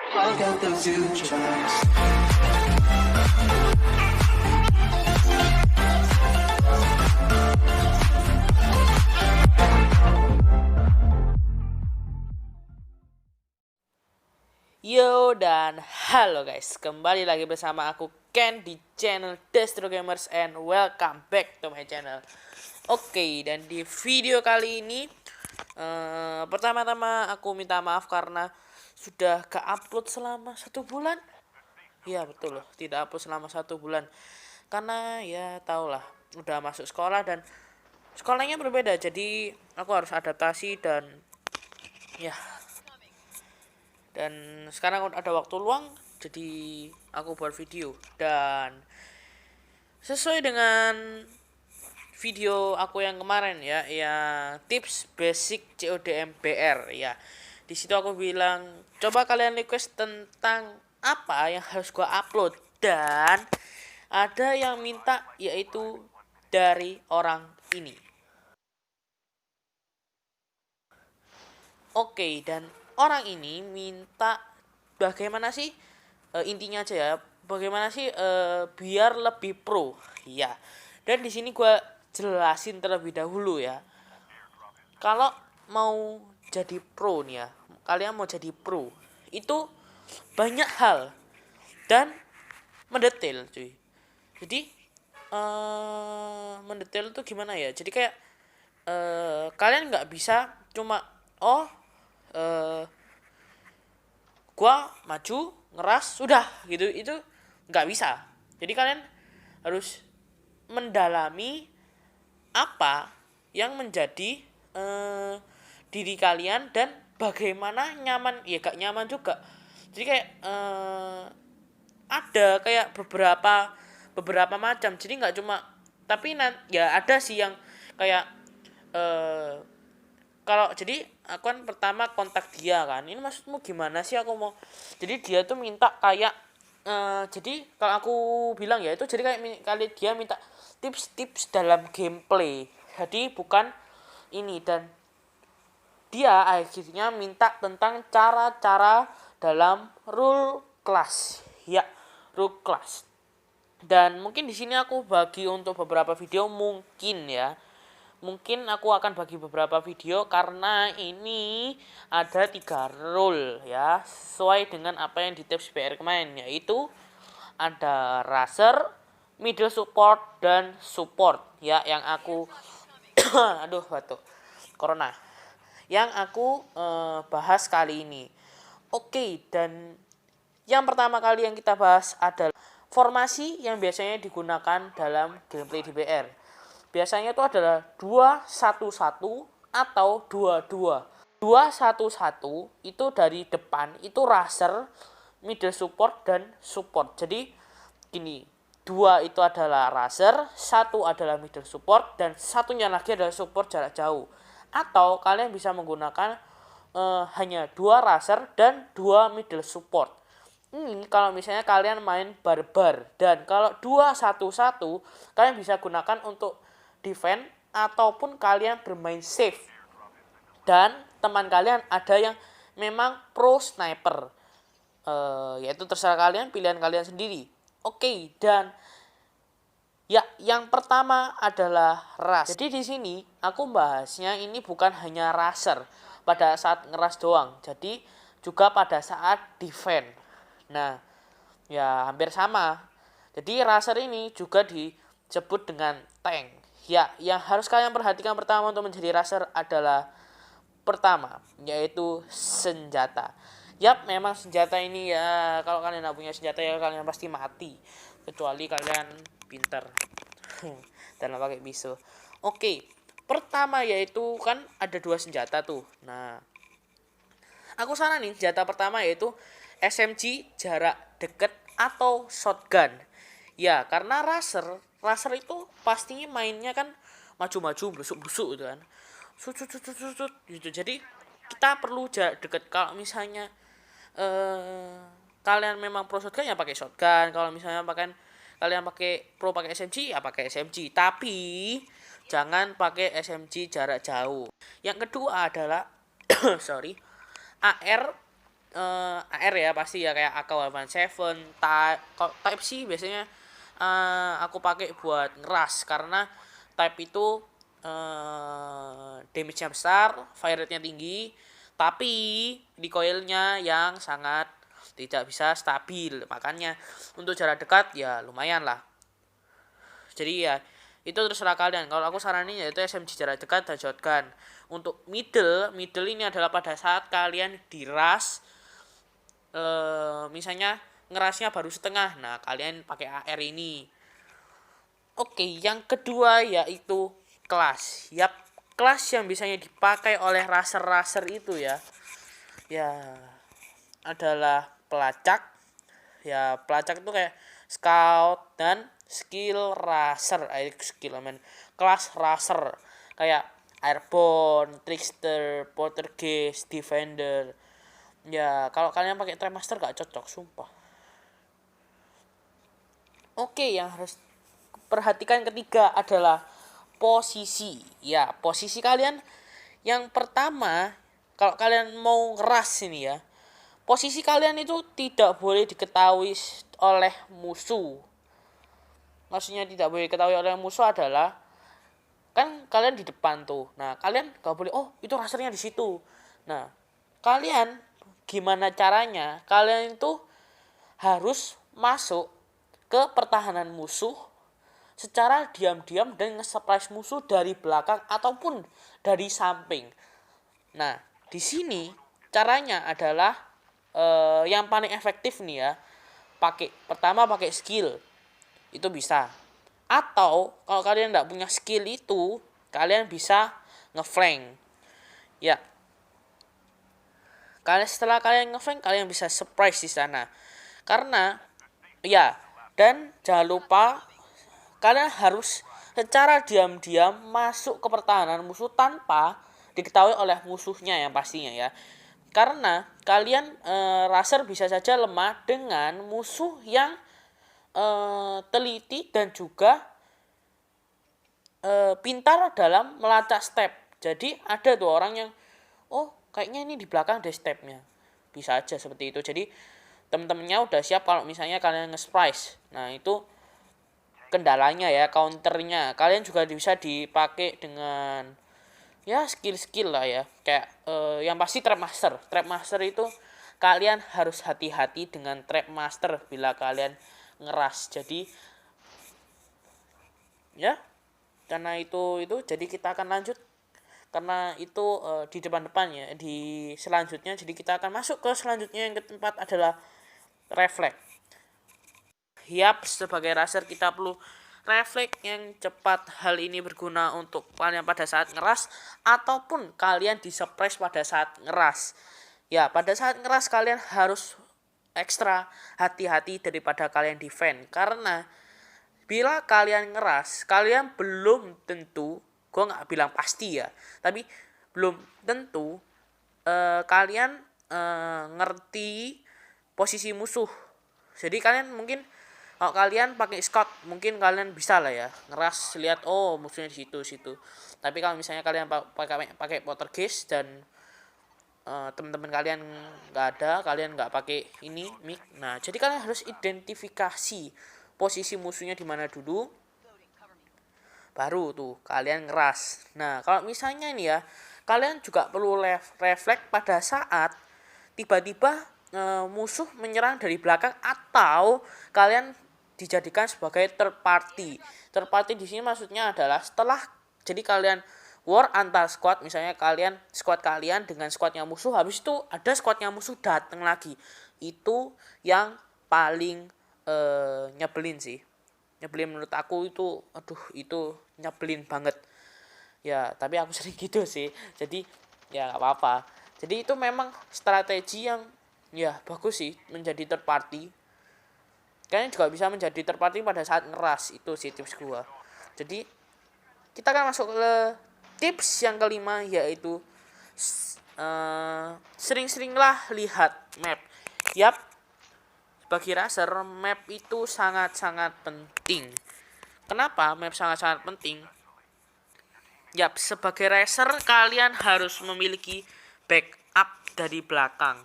I got the future. Yo dan halo guys, kembali lagi bersama aku Ken di channel Destro Gamers and welcome back to my channel. Oke, dan di video kali ini pertama-tama aku minta maaf karena sudah gak upload selama 1 bulan. Iya betul loh, tidak upload selama 1 bulan karena ya tau lah, udah masuk sekolah dan sekolahnya berbeda, jadi aku harus adaptasi ya dan sekarang ada waktu luang, jadi aku buat video. Dan sesuai dengan video aku yang kemarin ya tips basic COD MBR ya, di situ aku bilang coba kalian request tentang apa yang harus gua upload, dan ada yang minta yaitu dari orang ini. Oke, dan orang ini minta bagaimana sih, intinya aja ya, bagaimana sih biar lebih pro ya. Dan di sini gue jelasin terlebih dahulu ya, kalau mau jadi pro nih ya, kalian mau jadi pro itu banyak hal dan mendetail cuy. Jadi mendetail tuh gimana ya, jadi kayak kalian nggak bisa cuma eh gua maju ngeras sudah gitu, itu nggak bisa. Jadi kalian harus mendalami apa yang menjadi diri kalian dan bagaimana nyaman ya, gak nyaman juga. Jadi kayak ada kayak beberapa macam, jadi nggak cuma, tapi ya ada sih yang kayak kalau jadi aku kan pertama kontak dia kan, ini maksudmu gimana sih, aku mau, jadi dia tuh minta kayak jadi kalau aku bilang ya itu, jadi kayak kali dia minta tips-tips dalam gameplay, jadi bukan ini. Dan dia akhirnya minta tentang cara-cara dalam rule class ya, rule class. Dan mungkin di sini aku bagi untuk beberapa video, mungkin aku akan bagi beberapa video karena ini ada 3 role ya, sesuai dengan apa yang di tips BR kemarin, yaitu ada racer, middle support, dan support ya, yang aku aduh batuk corona, yang aku bahas kali ini. Oke, dan yang pertama kali yang kita bahas adalah formasi yang biasanya digunakan dalam gameplay DBR. Biasanya itu adalah 2-1-1 atau 2-2. 2-1-1 itu dari depan itu racer, middle support, dan support. Jadi gini, 2 itu adalah racer, 1 adalah middle support, dan satunya lagi adalah support jarak jauh. Atau kalian bisa menggunakan hanya 2 racer dan 2 middle support. Ini kalau misalnya kalian main barbar, dan kalau 2-1-1 kalian bisa gunakan untuk defense ataupun kalian bermain safe. Dan teman kalian ada yang memang pro sniper, yaitu terserah kalian, pilihan kalian sendiri. Oke, dan ya yang pertama adalah rush. Jadi di sini aku bahasnya ini bukan hanya racer pada saat ngeras doang, jadi juga pada saat defense. Nah, ya hampir sama. Jadi racer ini juga disebut dengan tank. Ya, yang harus kalian perhatikan pertama untuk menjadi racer adalah pertama, yaitu senjata. Yap, memang senjata ini ya, kalau kalian tidak punya senjata ya kalian pasti mati. Kecuali kalian pintar dan pakai pisau. Oke, pertama yaitu kan ada 2 senjata tuh. Nah, aku saranin senjata pertama yaitu SMG jarak dekat atau shotgun. Ya, karena racer itu pastinya mainnya kan maju-maju, busuk-busuk gitu kan. Sut gitu. Jadi kita perlu jarak dekat. Kalau misalnya kalian memang pro shotgun ya pakai shotgun. Kalau misalnya kalian pakai SMG ya pakai SMG. Tapi jangan pakai SMG jarak jauh. Yang kedua adalah sorry, AR AR ya pasti ya, kayak AK-47 type C biasanya aku pakai buat ngeras, karena type itu damage-nya besar, fire rate-nya tinggi, tapi recoil-nya yang sangat tidak bisa stabil. Makanya untuk jarak dekat ya lumayan lah. Jadi ya itu terserah kalian. Kalau aku saranin yaitu SMG jarak dekat dan shotgun. Untuk middle ini adalah pada saat kalian diras, misalnya ngerasnya baru setengah, nah kalian pakai AR ini. Oke, yang kedua yaitu kelas. Yap, kelas yang biasanya dipakai oleh raser itu ya adalah pelacak. Ya, pelacak itu kayak scout dan skill raser, kelas raser kayak airborne, trickster, poltergeist, defender. Ya, kalau kalian pakai trapmaster gak cocok, sumpah. Oke, yang harus perhatikan ketiga adalah posisi. Ya, posisi kalian yang pertama, kalau kalian mau ngeras ini ya, posisi kalian itu tidak boleh diketahui oleh musuh. Maksudnya tidak boleh diketahui oleh musuh adalah, kan kalian di depan tuh. Nah, kalian gak boleh, oh itu rasernya di situ. Nah, kalian gimana caranya? Kalian itu harus masuk ke pertahanan musuh secara diam-diam dan nge-surprise musuh dari belakang ataupun dari samping. Nah, di sini caranya adalah yang paling efektif nih ya. Pertama pakai skill. Itu bisa. Atau kalau kalian tidak punya skill itu, kalian bisa ngeflank. Ya. Setelah kalian ngeflank, kalian bisa surprise di sana. Karena ya, dan jangan lupa kalian harus secara diam-diam masuk ke pertahanan musuh tanpa diketahui oleh musuhnya yang pastinya ya. Karena kalian raser bisa saja lemah dengan musuh yang teliti dan juga pintar dalam melacak step. Jadi ada tuh orang yang, oh kayaknya ini di belakang ada stepnya. Bisa aja seperti itu. Jadi temen-temennya udah siap kalau misalnya kalian nge-surprise. Nah itu kendalanya ya, counternya. Kalian juga bisa dipakai dengan ya skill-skill lah ya. Kayak yang pasti trapmaster. Trapmaster itu kalian harus hati-hati dengan trapmaster bila kalian ngeras. Jadi ya, karena itu jadi kita akan lanjut, karena itu di depan ya, di selanjutnya. Jadi kita akan masuk ke selanjutnya, yang keempat adalah refleks. Yap, sebagai raser kita perlu refleks yang cepat. Hal ini berguna untuk kalian pada saat ngeras ataupun kalian di-surprise pada saat ngeras. Ya, pada saat ngeras kalian harus ekstra hati-hati daripada kalian defend. Karena bila kalian ngeras, kalian belum tentu, gue nggak bilang pasti ya, tapi belum tentu kalian ngerti posisi musuh. Jadi kalian mungkin, kalau kalian pakai scout, mungkin kalian bisa lah ya ngeras, lihat oh musuhnya di situ. Tapi kalau misalnya kalian pakai poltergeist dan teman-teman kalian nggak ada, kalian nggak pakai ini mic, nah jadi kalian harus identifikasi posisi musuhnya di mana dulu, baru tuh kalian ngeras. Nah kalau misalnya ini ya, kalian juga perlu refleks pada saat tiba-tiba musuh menyerang dari belakang atau kalian dijadikan sebagai third party. Third party di sini maksudnya adalah setelah, jadi kalian war antar squad, misalnya squad kalian dengan squadnya musuh, habis itu ada squadnya musuh datang lagi. Itu yang paling nyebelin sih. Nyebelin menurut aku itu, aduh itu nyebelin banget. Ya, tapi aku sering gitu sih. Jadi ya gak apa-apa. Jadi itu memang strategi yang ya bagus sih, menjadi third party. Kalian juga bisa menjadi third party pada saat ngeras, itu sih tips gua. Jadi kita akan masuk ke tips yang kelima, yaitu sering-seringlah lihat map. Yap, bagi raser map itu sangat-sangat penting. Kenapa map sangat-sangat penting? Yap, sebagai racer kalian harus memiliki backup dari belakang.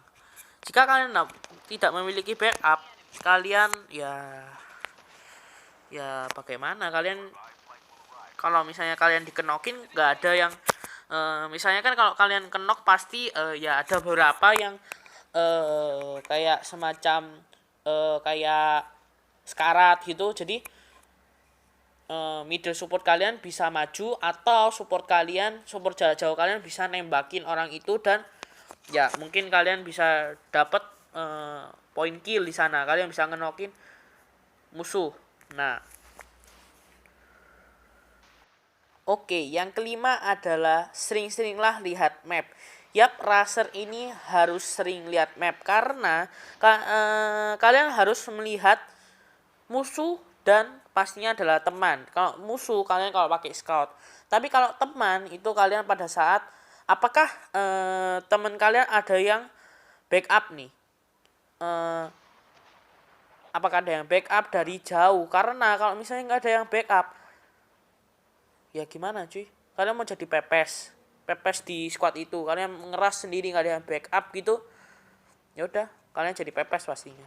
Jika kalian tidak memiliki backup, kalian ya bagaimana? Kalian kalau misalnya kalian dikenokin nggak ada yang misalnya kan kalau kalian kenok pasti ya ada beberapa yang kayak semacam kayak sekarat gitu. Jadi middle support kalian bisa maju atau support jarak jauh kalian bisa nembakin orang itu, dan ya mungkin kalian bisa dapat point kill di sana. Kalian bisa ngenokin musuh. Nah, oke, yang kelima adalah sering-seringlah lihat map. Yap, raser ini harus sering lihat map karena kalian harus melihat musuh dan pastinya adalah teman. Kalau musuh kalian kalau pakai scout, tapi kalau teman itu kalian pada saat apakah teman kalian ada yang backup nih, apakah ada yang backup dari jauh? Karena kalau misalnya nggak ada yang backup, ya gimana cuy, kalian mau jadi pepes di squad itu, kalian ngeras sendiri nggak ada yang backup gitu, ya udah kalian jadi pepes pastinya.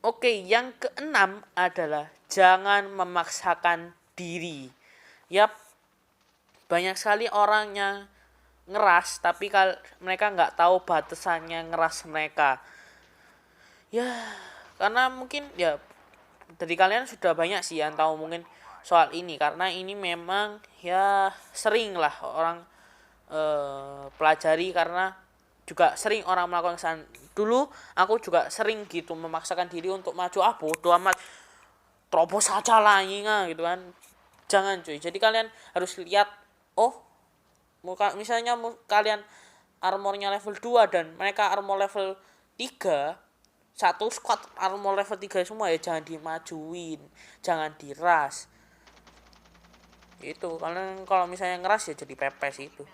Oke, yang keenam adalah jangan memaksakan diri. Yap, banyak sekali orang yang ngeras tapi mereka nggak tahu batasannya ngeras mereka. Ya, karena mungkin ya dari kalian sudah banyak sih yang tahu mungkin soal ini, karena ini memang ya sering lah orang pelajari, karena juga sering orang melakukan kesalahan. Dulu aku juga sering gitu memaksakan diri untuk maju, bodo amat, terobos saja lah gitu kan. Jangan cuy, jadi kalian harus lihat, misalnya kalian armornya level 2 dan mereka armor level 3, satu squad armor level 3 semua, ya jangan dimajuin, jangan diras. Itu kalian kalau misalnya ngeras ya jadi pepes itu.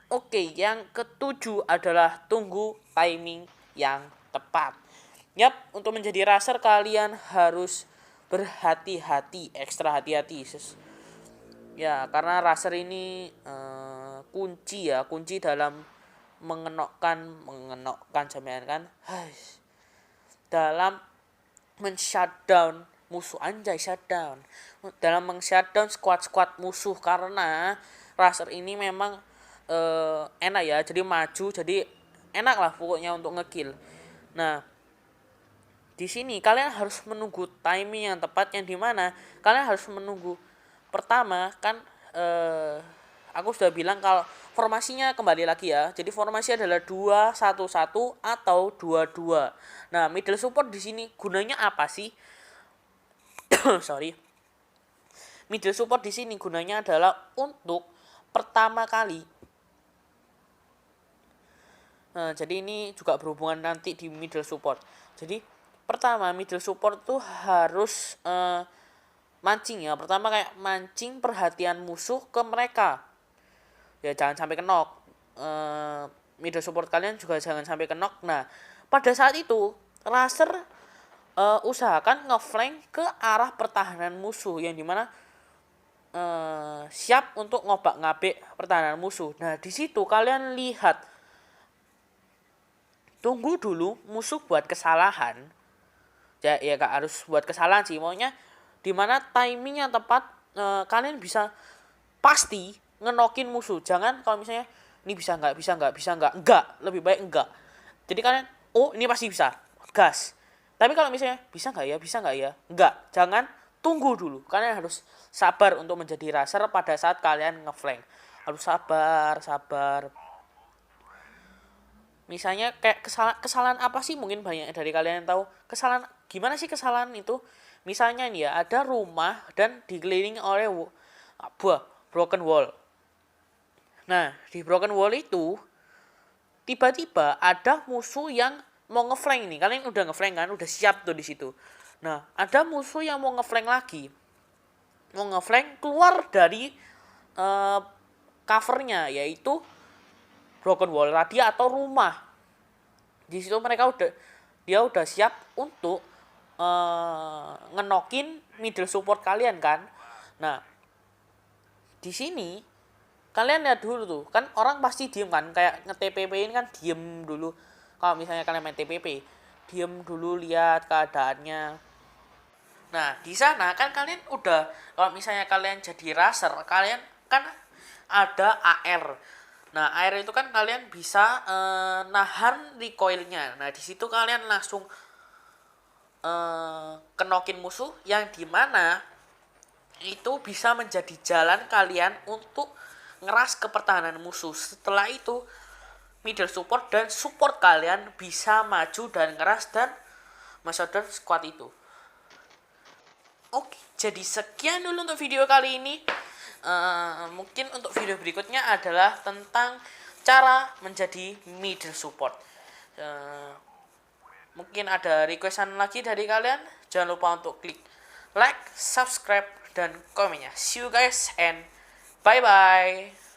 Oke, yang ketujuh adalah tunggu timing yang tepat. Yap, untuk menjadi raser kalian harus berhati-hati, ekstra hati-hati. Ya, karena raser ini kunci dalam mengenokkan jaminan kan. Dalam men-shutdown musuh, shutdown. Dalam meng-shutdown squad musuh, karena raser ini memang enak ya, jadi maju, jadi enak lah pokoknya untuk ngekill. Nah, di sini kalian harus menunggu timing yang tepat, yang dimana kalian harus menunggu. Pertama kan aku sudah bilang kalau formasinya kembali lagi ya, jadi formasi adalah 2-1-1 atau 2-2. Nah, middle support di sini gunanya apa sih? Middle support di sini gunanya adalah untuk pertama kali. Jadi ini juga berhubungan nanti di middle support. Jadi pertama middle support tuh harus mancing ya. Pertama kayak mancing perhatian musuh ke mereka. Ya jangan sampai kenok. Middle support kalian juga jangan sampai kenok. Nah, pada saat itu raser usahakan ngeflank ke arah pertahanan musuh, yang dimana siap untuk ngobak-ngabek pertahanan musuh. Nah, di situ kalian lihat, tunggu dulu musuh buat kesalahan. Ya gak harus buat kesalahan sih, maunya dimana timing yang tepat kalian bisa pasti ngenokin musuh. Jangan kalau misalnya ini bisa nggak, lebih baik enggak. Jadi kalian ini pasti bisa, gas. Tapi kalau misalnya bisa nggak ya, enggak. Jangan, tunggu dulu. Kalian harus sabar untuk menjadi raser pada saat kalian ngeflank. Harus sabar. Misalnya kayak kesalahan apa sih, mungkin banyak dari kalian yang tahu kesalahan gimana sih. Kesalahan itu misalnya nih ya, ada rumah dan dikelilingi oleh broken wall. Nah, di broken wall itu tiba-tiba ada musuh yang mau ngeflank nih. Kalian udah ngeflank kan, udah siap tuh di situ. Nah, ada musuh yang mau ngeflank lagi. Mau ngeflank keluar dari covernya, yaitu broken wall tadi atau rumah. Di situ dia udah siap untuk ngenokin middle support kalian kan. Nah, di sini Kalian lihat dulu tuh, kan orang pasti diem kan, kayak nge-TPP-in kan diem dulu. Kalau misalnya kalian main TPP, diem dulu lihat keadaannya. Nah, di sana kan kalian udah, kalau misalnya kalian jadi raser, kalian kan ada AR. Nah, AR itu kan kalian bisa nahan recoilnya. Nah, di situ kalian langsung kenokin musuh yang dimana itu bisa menjadi jalan kalian untuk ngeras ke pertahanan musuh. Setelah itu middle support dan support kalian bisa maju dan ngeras dan masuk squad itu. Oke, jadi sekian dulu untuk video kali ini. Mungkin untuk video berikutnya adalah tentang cara menjadi middle support. Mungkin ada requestan lagi dari kalian. Jangan lupa untuk klik like, subscribe, dan komennya. See you guys and bye bye.